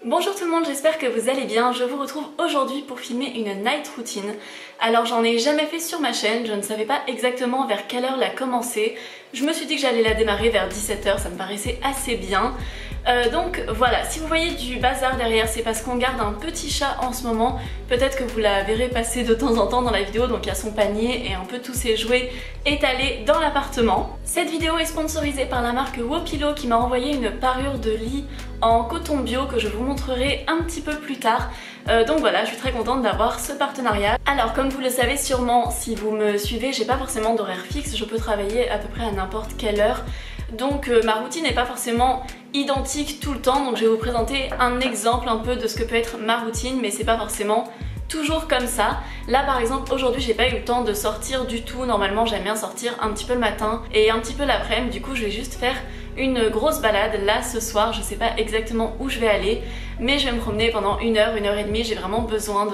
Bonjour tout le monde, j'espère que vous allez bien. Je vous retrouve aujourd'hui pour filmer une night routine. Alors j'en ai jamais fait sur ma chaîne, je ne savais pas exactement vers quelle heure la commencer. Je me suis dit que j'allais la démarrer vers 17 h, ça me paraissait assez bien. Donc voilà, si vous voyez du bazar derrière, c'est parce qu'on garde un petit chat en ce moment. Peut-être que vous la verrez passer de temps en temps dans la vidéo, donc il y a son panier et un peu tous ses jouets étalés dans l'appartement. Cette vidéo est sponsorisée par la marque Wopilo qui m'a envoyé une parure de lit en coton bio que je vous montrerai un petit peu plus tard. Donc voilà, je suis très contente d'avoir ce partenariat. Alors comme vous le savez sûrement, si vous me suivez, j'ai pas forcément d'horaire fixe, je peux travailler à peu près à n'importe quelle heure. Donc ma routine n'est pas forcément identique tout le temps, donc je vais vous présenter un exemple un peu de ce que peut être ma routine, mais c'est pas forcément toujours comme ça. Là par exemple aujourd'hui j'ai pas eu le temps de sortir du tout. Normalement j'aime bien sortir un petit peu le matin et un petit peu l'après-midi, du coup je vais juste faire une grosse balade. Là ce soir je sais pas exactement où je vais aller, mais je vais me promener pendant une heure et demie. J'ai vraiment besoin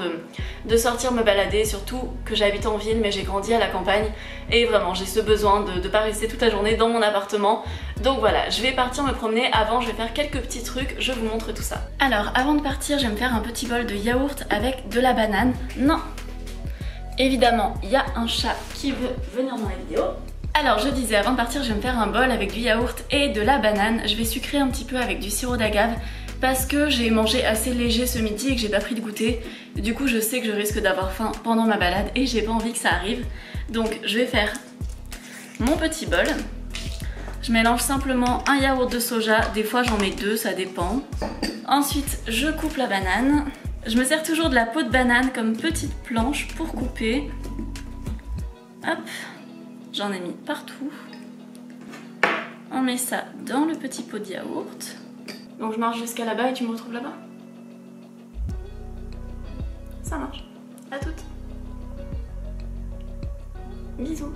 de sortir me balader, surtout que j'habite en ville mais j'ai grandi à la campagne et vraiment j'ai ce besoin de pas rester toute la journée dans mon appartement. Donc voilà, je vais partir me promener. Avant je vais faire quelques petits trucs, je vous montre tout ça. Alors avant de partir je vais me faire un petit bol de yaourt avec de la banane. Non, évidemment il y a un chat qui veut venir dans la vidéo. Alors je disais, avant de partir je vais me faire un bol avec du yaourt et de la banane. Je vais sucrer un petit peu avec du sirop d'agave parce que j'ai mangé assez léger ce midi et que j'ai pas pris de goûter. Du coup je sais que je risque d'avoir faim pendant ma balade et j'ai pas envie que ça arrive. Donc je vais faire mon petit bol. Je mélange simplement un yaourt de soja, des fois j'en mets deux, ça dépend. Ensuite je coupe la banane. Je me sers toujours de la peau de banane comme petite planche pour couper. Hop. J'en ai mis partout. On met ça dans le petit pot de yaourt. Donc je marche jusqu'à là-bas et tu me retrouves là-bas. Ça marche. À toutes. Bisous.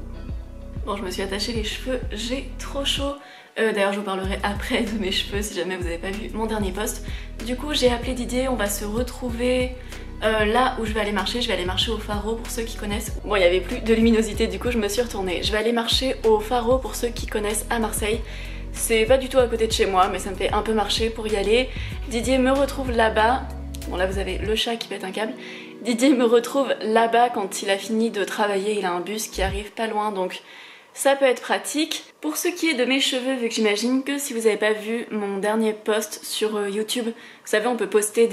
Bon, je me suis attachée les cheveux, j'ai trop chaud. D'ailleurs je vous parlerai après de mes cheveux si jamais vous n'avez pas vu mon dernier post. Du coup j'ai appelé Didier, on va se retrouver là où je vais aller marcher. Je vais aller marcher au Pharo pour ceux qui connaissent. Bon, il n'y avait plus de luminosité, du coup je me suis retournée. Je vais aller marcher au Pharo pour ceux qui connaissent à Marseille. C'est pas du tout à côté de chez moi mais ça me fait un peu marcher pour y aller. Didier me retrouve là-bas. Bon là vous avez le chat qui pète un câble. Didier me retrouve là-bas quand il a fini de travailler. Il a un bus qui arrive pas loin donc ça peut être pratique. Pour ce qui est de mes cheveux, vu que j'imagine que si vous n'avez pas vu mon dernier post sur YouTube, vous savez on peut poster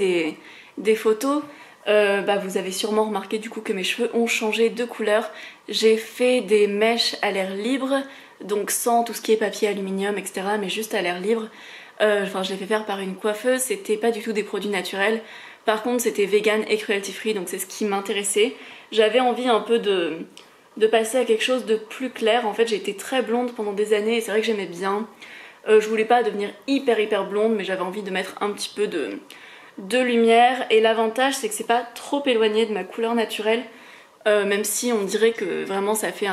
des photos, vous avez sûrement remarqué du coup que mes cheveux ont changé de couleur. J'ai fait des mèches à l'air libre, donc sans tout ce qui est papier aluminium etc, mais juste à l'air libre. Enfin je l'ai fait faire par une coiffeuse, c'était pas du tout des produits naturels. Par contre c'était vegan et cruelty free, donc c'est ce qui m'intéressait. J'avais envie un peu de passer à quelque chose de plus clair. En fait j'ai été très blonde pendant des années et c'est vrai que j'aimais bien. Je voulais pas devenir hyper blonde mais j'avais envie de mettre un petit peu de lumière. Et l'avantage c'est que c'est pas trop éloigné de ma couleur naturelle, même si on dirait que vraiment ça fait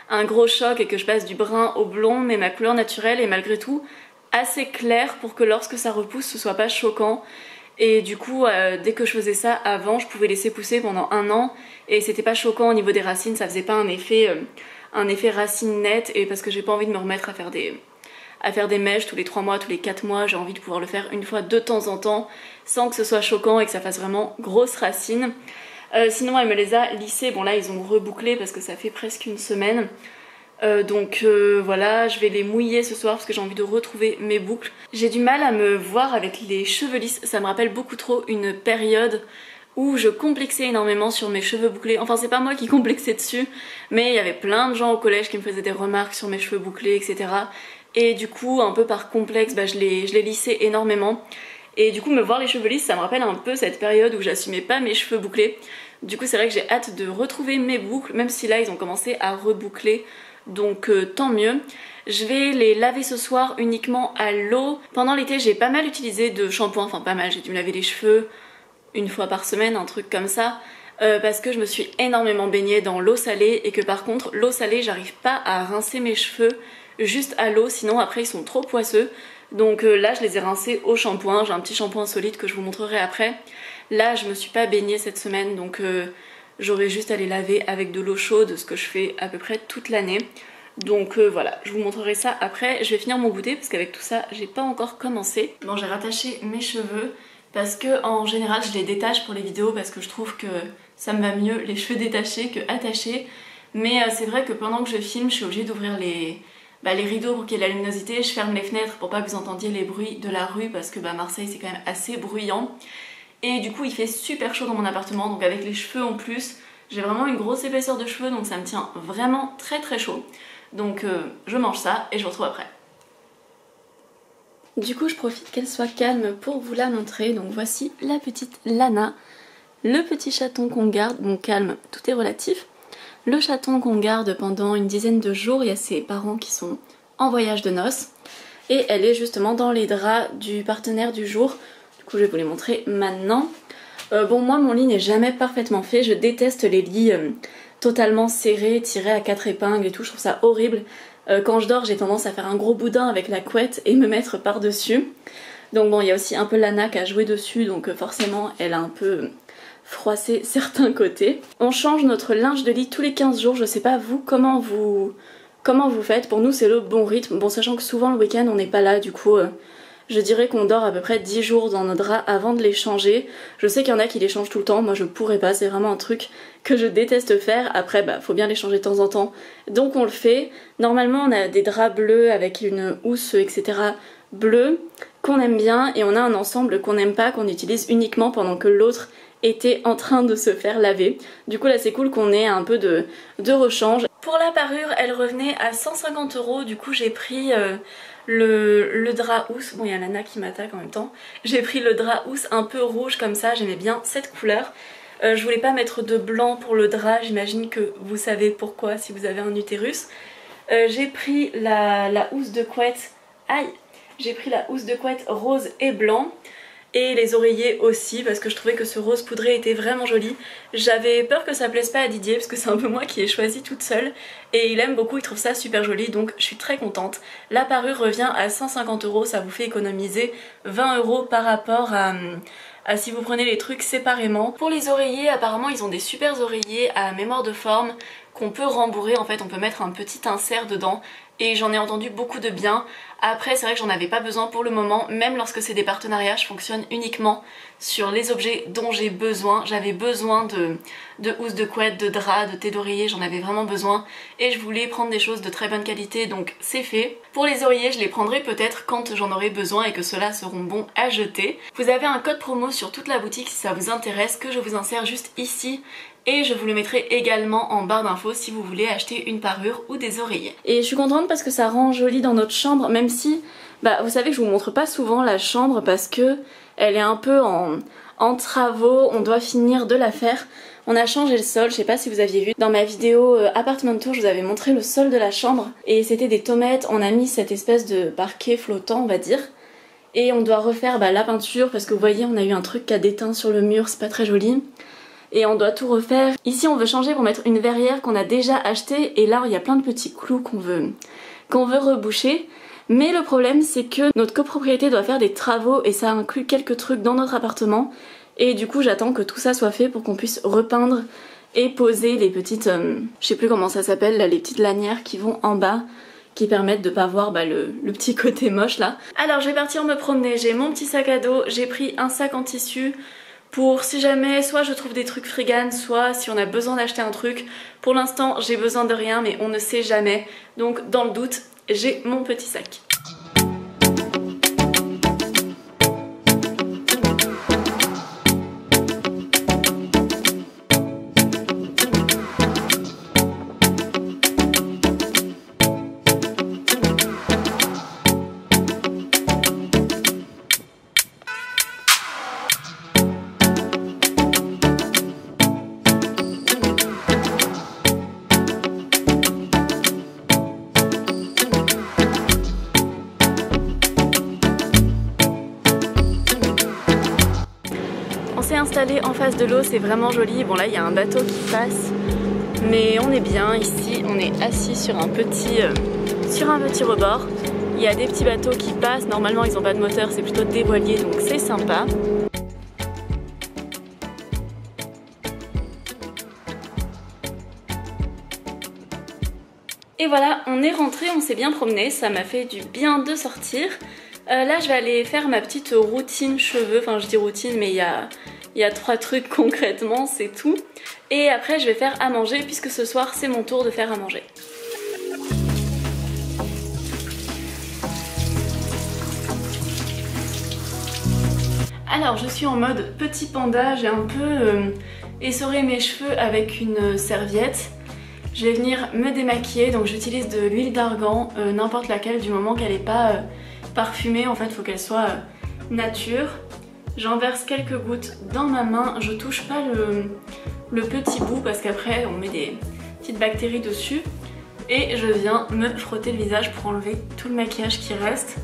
un gros choc et que je passe du brun au blond, mais ma couleur naturelle est malgré tout assez claire pour que lorsque ça repousse ce soit pas choquant. Et du coup dès que je faisais ça avant je pouvais laisser pousser pendant un an et c'était pas choquant au niveau des racines, ça faisait pas un effet racine nette. Et parce que j'ai pas envie de me remettre à faire des mèches tous les 3 mois, tous les 4 mois, j'ai envie de pouvoir le faire une fois de temps en temps sans que ce soit choquant et que ça fasse vraiment grosse racine. Sinon elle me les a lissées, bon là ils ont rebouclé parce que ça fait presque une semaine. Voilà, je vais les mouiller ce soir parce que j'ai envie de retrouver mes boucles. J'ai du mal à me voir avec les cheveux lisses, ça me rappelle beaucoup trop une période où je complexais énormément sur mes cheveux bouclés. Enfin c'est pas moi qui complexais dessus, mais il y avait plein de gens au collège qui me faisaient des remarques sur mes cheveux bouclés etc. Et du coup un peu par complexe je les lissais énormément. Et du coup me voir les cheveux lisses ça me rappelle un peu cette période où j'assumais pas mes cheveux bouclés. Du coup c'est vrai que j'ai hâte de retrouver mes boucles, même si là ils ont commencé à reboucler. Donc tant mieux. Je vais les laver ce soir uniquement à l'eau. Pendant l'été j'ai pas mal utilisé de shampoing, enfin pas mal, j'ai dû me laver les cheveux une fois par semaine, un truc comme ça, parce que je me suis énormément baignée dans l'eau salée et que par contre l'eau salée j'arrive pas à rincer mes cheveux juste à l'eau, sinon après ils sont trop poisseux. Donc là je les ai rincés au shampoing, j'ai un petit shampoing solide que je vous montrerai après. Là je me suis pas baignée cette semaine donc j'aurai juste à les laver avec de l'eau chaude, ce que je fais à peu près toute l'année. Donc voilà, je vous montrerai ça après. Je vais finir mon goûter parce qu'avec tout ça j'ai pas encore commencé. Bon, j'ai rattaché mes cheveux parce que en général je les détache pour les vidéos parce que je trouve que ça me va mieux les cheveux détachés que attachés. Mais c'est vrai que pendant que je filme, je suis obligée d'ouvrir les rideaux pour qu'il y ait de la luminosité. Je ferme les fenêtres pour pas que vous entendiez les bruits de la rue parce que Marseille c'est quand même assez bruyant. Et du coup il fait super chaud dans mon appartement, donc avec les cheveux en plus, j'ai vraiment une grosse épaisseur de cheveux, donc ça me tient vraiment très chaud. Donc je mange ça et je vous retrouve après. Du coup je profite qu'elle soit calme pour vous la montrer. Donc voici la petite Lana, le petit chaton qu'on garde, bon calme, tout est relatif. Le chaton qu'on garde pendant une dizaine de jours, il y a ses parents qui sont en voyage de noces. Et elle est justement dans les draps du partenaire du jour. Du coup je vais vous les montrer maintenant. Bon moi mon lit n'est jamais parfaitement fait, je déteste les lits totalement serrés, tirés à 4 épingles et tout, je trouve ça horrible. Quand je dors j'ai tendance à faire un gros boudin avec la couette et me mettre par dessus. Donc bon il y a aussi un peu Lana qui a joué dessus, donc forcément elle a un peu froissé certains côtés. On change notre linge de lit tous les 15 jours, je sais pas vous comment vous faites. Pour nous c'est le bon rythme, bon sachant que souvent le week-end on n'est pas là, du coup je dirais qu'on dort à peu près 10 jours dans nos draps avant de les changer. Je sais qu'il y en a qui les changent tout le temps, moi je pourrais pas, c'est vraiment un truc que je déteste faire. Après faut bien les changer de temps en temps, donc on le fait. Normalement on a des draps bleus avec une housse etc. bleue qu'on aime bien, et on a un ensemble qu'on n'aime pas, qu'on utilise uniquement pendant que l'autre était en train de se faire laver. Du coup là c'est cool qu'on ait un peu de rechange. Pour la parure elle revenait à 150 €, du coup j'ai pris le drap housse, bon il y a Lana qui m'attaque en même temps, j'ai pris le drap housse un peu rouge comme ça, j'aimais bien cette couleur. Je voulais pas mettre de blanc pour le drap, j'imagine que vous savez pourquoi si vous avez un utérus. J'ai pris la housse de couette, j'ai pris la housse de couette rose et blanc. Et les oreillers aussi parce que je trouvais que ce rose poudré était vraiment joli. J'avais peur que ça plaise pas à Didier parce que c'est un peu moi qui ai choisi toute seule. Et il aime beaucoup, il trouve ça super joli, donc je suis très contente. La parure revient à 150 €, ça vous fait économiser 20 € par rapport à si vous prenez les trucs séparément. Pour les oreillers, apparemment ils ont des super oreillers à mémoire de forme qu'on peut rembourrer, en fait on peut mettre un petit insert dedans. Et j'en ai entendu beaucoup de bien. Après c'est vrai que j'en avais pas besoin pour le moment, même lorsque c'est des partenariats je fonctionne uniquement sur les objets dont j'ai besoin. J'avais besoin de housse de couette, de drap, de thé d'oreiller, j'en avais vraiment besoin et je voulais prendre des choses de très bonne qualité, donc c'est fait. Pour les oreillers je les prendrai peut-être quand j'en aurai besoin et que ceux-là seront bons à jeter. Vous avez un code promo sur toute la boutique si ça vous intéresse, que je vous insère juste ici. Et je vous le mettrai également en barre d'infos si vous voulez acheter une parure ou des oreillers. Et je suis contente parce que ça rend joli dans notre chambre, même si, vous savez que je vous montre pas souvent la chambre parce que elle est un peu en travaux, on doit finir de la faire. On a changé le sol, je sais pas si vous aviez vu, dans ma vidéo appartement tour je vous avais montré le sol de la chambre. Et c'était des tomates, on a mis cette espèce de parquet flottant on va dire. Et on doit refaire la peinture parce que vous voyez on a eu un truc qui a déteint sur le mur, c'est pas très joli. Et on doit tout refaire. Ici on veut changer pour mettre une verrière qu'on a déjà achetée et là il y a plein de petits clous qu'on veut reboucher. Mais le problème c'est que notre copropriété doit faire des travaux et ça inclut quelques trucs dans notre appartement. Et du coup j'attends que tout ça soit fait pour qu'on puisse repeindre et poser les petites, je sais plus comment ça s'appelle, là, les petites lanières qui vont en bas, qui permettent de pas voir le petit côté moche là. Alors je vais partir me promener, j'ai mon petit sac à dos, j'ai pris un sac en tissu pour si jamais soit je trouve des trucs frigan, soit si on a besoin d'acheter un truc. Pour l'instant j'ai besoin de rien mais on ne sait jamais, donc dans le doute j'ai mon petit sac. Installé en face de l'eau, c'est vraiment joli. Bon là il y a un bateau qui passe mais on est bien ici, on est assis sur un petit rebord. Il y a des petits bateaux qui passent, normalement ils n'ont pas de moteur, c'est plutôt des voiliers donc c'est sympa. Et voilà, on est rentré, on s'est bien promené, ça m'a fait du bien de sortir. Là je vais aller faire ma petite routine cheveux, enfin je dis routine mais il y a 3 trucs concrètement, c'est tout. Et après je vais faire à manger puisque ce soir c'est mon tour de faire à manger. Alors je suis en mode petit panda, j'ai un peu essoré mes cheveux avec une serviette. Je vais venir me démaquiller, donc j'utilise de l'huile d'argan, n'importe laquelle, du moment qu'elle n'est pas parfumée, en fait il faut qu'elle soit nature. J'en verse quelques gouttes dans ma main, je touche pas le petit bout parce qu'après on met des petites bactéries dessus. Et je viens me frotter le visage pour enlever tout le maquillage qui reste.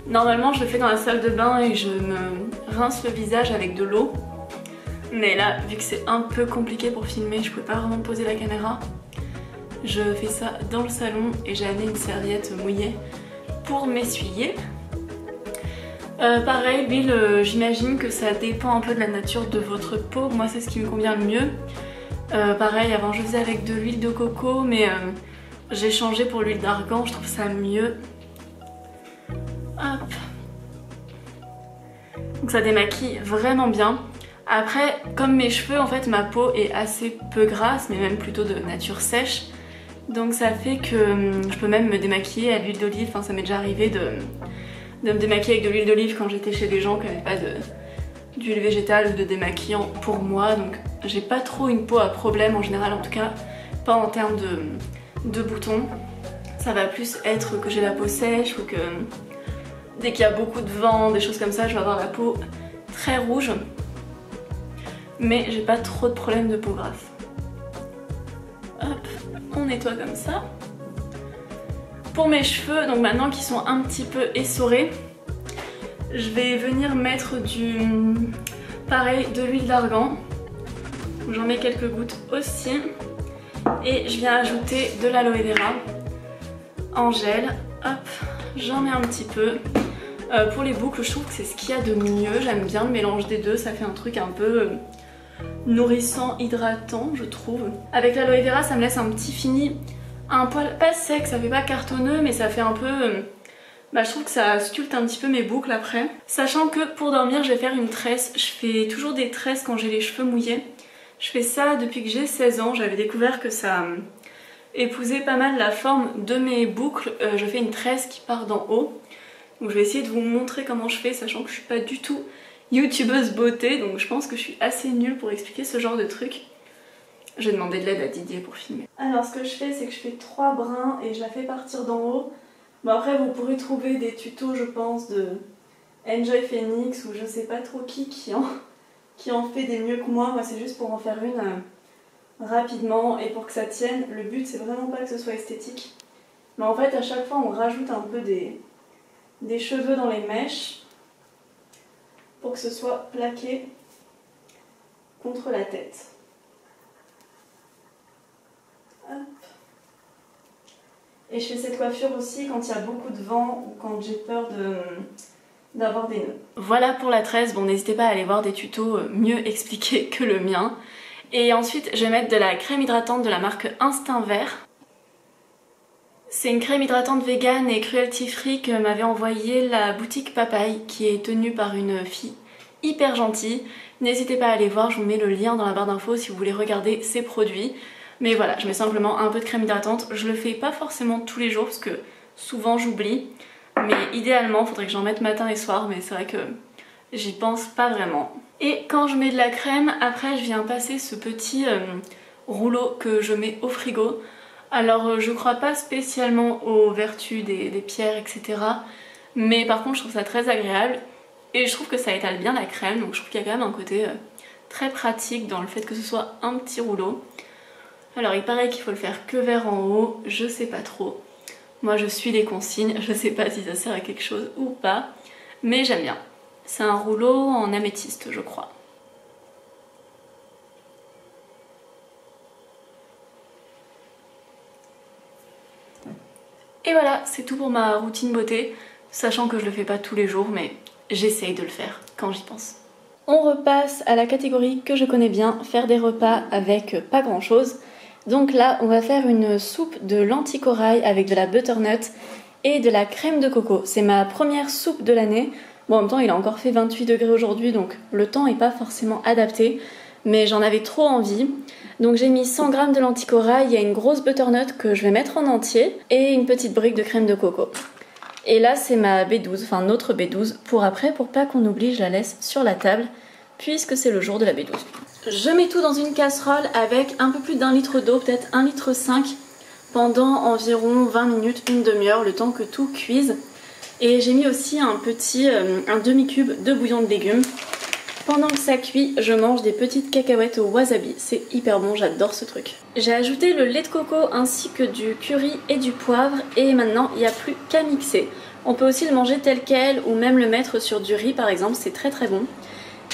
Normalement je le fais dans la salle de bain et je me rince le visage avec de l'eau. Mais là, vu que c'est un peu compliqué pour filmer, je pouvais pas vraiment poser la caméra. Je fais ça dans le salon et j'ai amené une serviette mouillée pour m'essuyer. Pareil, l'huile, j'imagine que ça dépend un peu de la nature de votre peau. Moi c'est ce qui me convient le mieux. Pareil, avant je faisais avec de l'huile de coco, mais j'ai changé pour l'huile d'argan, je trouve ça mieux. Hop. Donc ça démaquille vraiment bien. Après, comme mes cheveux, en fait ma peau est assez peu grasse, mais même plutôt de nature sèche. Donc ça fait que je peux même me démaquiller à l'huile d'olive. Enfin ça m'est déjà arrivé de me démaquiller avec de l'huile d'olive quand j'étais chez des gens qui n'avaient pas d'huile végétale ou de démaquillant pour moi. Donc j'ai pas trop une peau à problème en général, en tout cas pas en termes de boutons. Ça va plus être que j'ai la peau sèche ou que dès qu'il y a beaucoup de vent, des choses comme ça, je vais avoir la peau très rouge. Mais j'ai pas trop de problèmes de peau grasse. Hop, on nettoie comme ça. Pour mes cheveux, donc maintenant qu'ils sont un petit peu essorés, je vais venir mettre pareil, de l'huile d'argan. J'en mets quelques gouttes aussi. Et je viens ajouter de l'aloe vera en gel. Hop, j'en mets un petit peu. Pour les boucles, je trouve que c'est ce qu'il y a de mieux. J'aime bien le mélange des deux, ça fait un truc un peu nourrissant, hydratant, je trouve. Avec l'aloe vera, ça me laisse un petit fini, un poil pas sec, ça fait pas cartonneux, mais ça fait un peu... je trouve que ça sculpte un petit peu mes boucles après. Sachant que pour dormir, je vais faire une tresse. Je fais toujours des tresses quand j'ai les cheveux mouillés. Je fais ça depuis que j'ai 16 ans. J'avais découvert que ça épousait pas mal la forme de mes boucles. Je fais une tresse qui part d'en haut. Donc je vais essayer de vous montrer comment je fais, sachant que je suis pas du tout youtubeuse beauté, donc je pense que je suis assez nulle pour expliquer ce genre de truc. Je vais demander de l'aide à Didier pour filmer. Alors ce que je fais, c'est que je fais 3 brins et je la fais partir d'en haut. Bon après vous pourrez trouver des tutos je pense de Enjoy Phoenix ou je sais pas trop qui en fait des mieux que moi. Moi c'est juste pour en faire une rapidement et pour que ça tienne. Le but c'est vraiment pas que ce soit esthétique. Mais en fait à chaque fois on rajoute un peu des cheveux dans les mèches pour que ce soit plaqué contre la tête. Hop. Et je fais cette coiffure aussi quand il y a beaucoup de vent ou quand j'ai peur d'avoir des nœuds. Voilà pour la tresse, bon n'hésitez pas à aller voir des tutos mieux expliqués que le mien. Et ensuite je vais mettre de la crème hydratante de la marque Instinct Vert. C'est une crème hydratante vegan et cruelty free que m'avait envoyée la boutique Papaye, qui est tenue par une fille hyper gentille. N'hésitez pas à aller voir, je vous mets le lien dans la barre d'infos si vous voulez regarder ses produits. Mais voilà, je mets simplement un peu de crème hydratante. Je le fais pas forcément tous les jours parce que souvent j'oublie. Mais idéalement, il faudrait que j'en mette matin et soir, mais c'est vrai que j'y pense pas vraiment. Et quand je mets de la crème, après je viens passer ce petit rouleau que je mets au frigo. Alors je crois pas spécialement aux vertus des pierres etc. Mais par contre je trouve ça très agréable. Et je trouve que ça étale bien la crème. Donc je trouve qu'il y a quand même un côté très pratique dans le fait que ce soit un petit rouleau. Alors il paraît qu'il faut le faire que vers en haut. Je sais pas trop. Moi je suis les consignes. Je sais pas si ça sert à quelque chose ou pas. Mais j'aime bien. C'est un rouleau en améthyste je crois. Et voilà, c'est tout pour ma routine beauté, sachant que je le fais pas tous les jours, mais j'essaye de le faire quand j'y pense. On repasse à la catégorie que je connais bien, faire des repas avec pas grand chose. Donc là, on va faire une soupe de lentilles corail avec de la butternut et de la crème de coco. C'est ma première soupe de l'année. Bon, en même temps, il a encore fait 28 degrés aujourd'hui, donc le temps n'est pas forcément adapté, mais j'en avais trop envie. Donc j'ai mis 100 g de lentilles corail, il y a une grosse butternut que je vais mettre en entier et une petite brique de crème de coco. Et là c'est ma B12, enfin notre B12 pour après, pour pas qu'on oublie, je la laisse sur la table puisque c'est le jour de la B12. Je mets tout dans une casserole avec un peu plus d'1 litre d'eau, peut-être 1,5 litre pendant environ 20 minutes, une demi-heure, le temps que tout cuise. Et j'ai mis aussi un demi-cube de bouillon de légumes. Pendant que ça cuit, je mange des petites cacahuètes au wasabi, c'est hyper bon, j'adore ce truc. J'ai ajouté le lait de coco ainsi que du curry et du poivre et maintenant il n'y a plus qu'à mixer. On peut aussi le manger tel quel ou même le mettre sur du riz par exemple, c'est très très bon.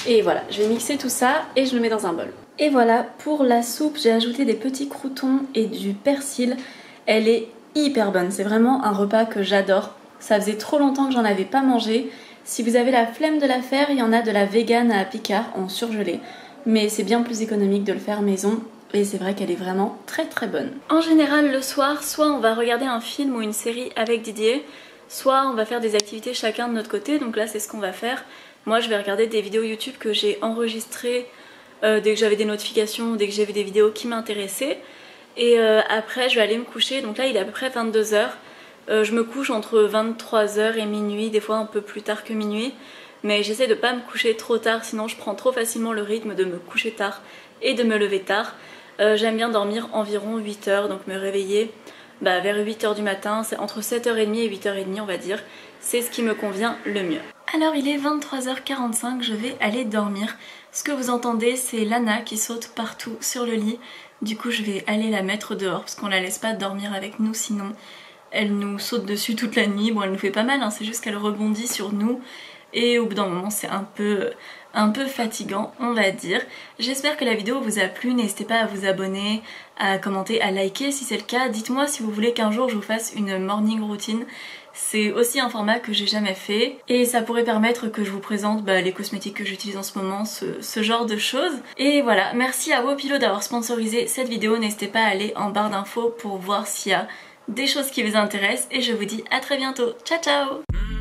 Et voilà, je vais mixer tout ça et je le mets dans un bol. Et voilà, pour la soupe, j'ai ajouté des petits croûtons et du persil. Elle est hyper bonne, c'est vraiment un repas que j'adore. Ça faisait trop longtemps que j'en avais pas mangé. Si vous avez la flemme de la faire, il y en a de la vegan à Picard en surgelé. Mais c'est bien plus économique de le faire maison et c'est vrai qu'elle est vraiment très très bonne. En général le soir, soit on va regarder un film ou une série avec Didier, soit on va faire des activités chacun de notre côté, donc là c'est ce qu'on va faire. Moi je vais regarder des vidéos YouTube que j'ai enregistrées dès que j'avais des notifications, dès que j'ai vu des vidéos qui m'intéressaient. Et après je vais aller me coucher, donc là il est à peu près 22 h. Je me couche entre 23 h et minuit, des fois un peu plus tard que minuit. Mais j'essaie de pas me coucher trop tard, sinon je prends trop facilement le rythme de me coucher tard et de me lever tard. J'aime bien dormir environ 8 h, donc me réveiller vers 8 h du matin, c'est entre 7h30 et 8h30 on va dire. C'est ce qui me convient le mieux. Alors il est 23 h 45, je vais aller dormir. Ce que vous entendez c'est Lana qui saute partout sur le lit. Du coup je vais aller la mettre dehors parce qu'on la laisse pas dormir avec nous sinon elle nous saute dessus toute la nuit. Bon elle nous fait pas mal, hein, c'est juste qu'elle rebondit sur nous et au bout d'un moment c'est un peu fatigant on va dire. J'espère que la vidéo vous a plu, n'hésitez pas à vous abonner, à commenter, à liker si c'est le cas. Dites-moi si vous voulez qu'un jour je vous fasse une morning routine. C'est aussi un format que j'ai jamais fait et ça pourrait permettre que je vous présente les cosmétiques que j'utilise en ce moment, ce genre de choses. Et voilà, merci à Wopilo d'avoir sponsorisé cette vidéo, n'hésitez pas à aller en barre d'infos pour voir s'il y a des choses qui vous intéressent et je vous dis à très bientôt. Ciao ciao!